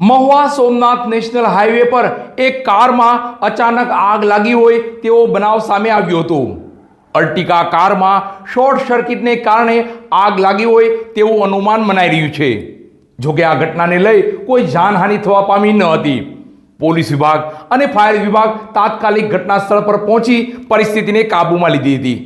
Mahuva Somnath national highway પર એક કારમાં અચાનક આગ લાગી હોય તેવો બનાવ સામે આવ્યો હતો। અર્ટિકા કારમાં શોર્ટ સર્કિટને કારણે આગ લાગી હોય તેવું અનુમાન મનાઈ રહ્યું છે। જોકે આ ઘટનાને લઈ કોઈ જાનહાનિ થવા પામી ન હતી। પોલીસ વિભાગ અને ફાયર વિભાગ તાત્કાલિક ઘટના સ્થળ પર પહોંચી પરિસ્થિતિને કાબૂમાં લીધી હતી।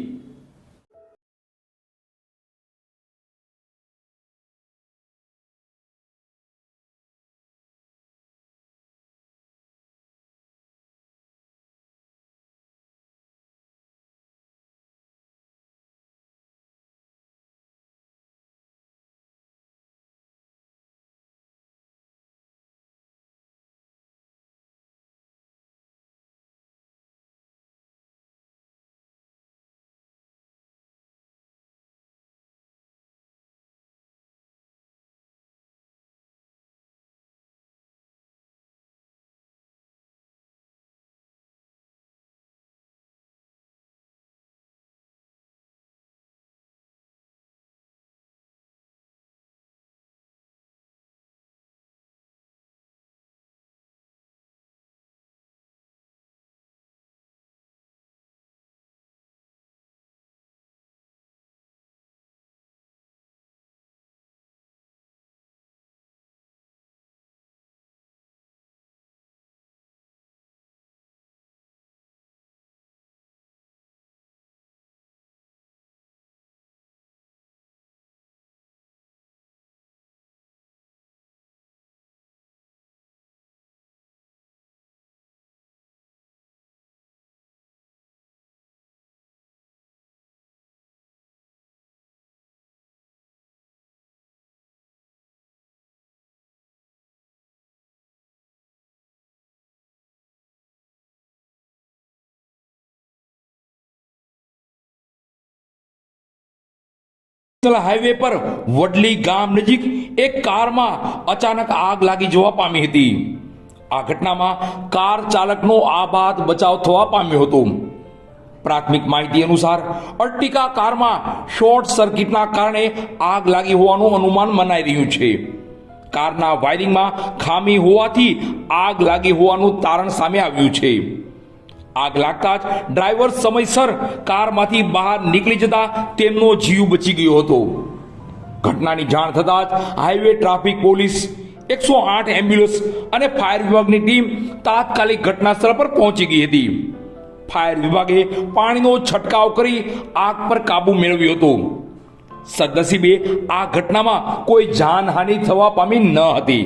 હાઈવે પર વડલી ગામ નજીક એક કારમાં અચાનક આગ લાગી જવા પામી હતી। આ ઘટનામાં કાર ચાલકનો આબાદ બચાવ થવા પામ્યો હતો। પ્રાથમિક માહિતી અનુસાર અર્ટિકા કારમાં શોર્ટ સર્કિટના કારણે આગ લાગી હોવાનું અનુમાન મનાઈ રહ્યું છે। કારના વાયરિંગમાં ખામી હોવાથી આગ લાગી હોવાનું તારણ સામે આવ્યું છે। આગ લાગતા જ ડ્રાઈવર સમયસર કારમાંથી બહાર નીકળી જતા તેમનો જીવ બચી ગયો હતો। ઘટનાની જાણ થતાં જ હાઈવે ટ્રાફિક પોલીસ, 108 એમ્બ્યુલન્સ અને ફાયર વિભાગની ટીમ તાત્કાલિક ઘટના સ્થળ પર પહોંચી ગઈ હતી। ફાયર વિભાગે પાણીનો છંટકાવ કરી આગ પર કાબુ મેળવ્યો હતો। સદનસીબે આ ઘટનામાં કોઈ જાનહાનિ થવા પામી ન હતી।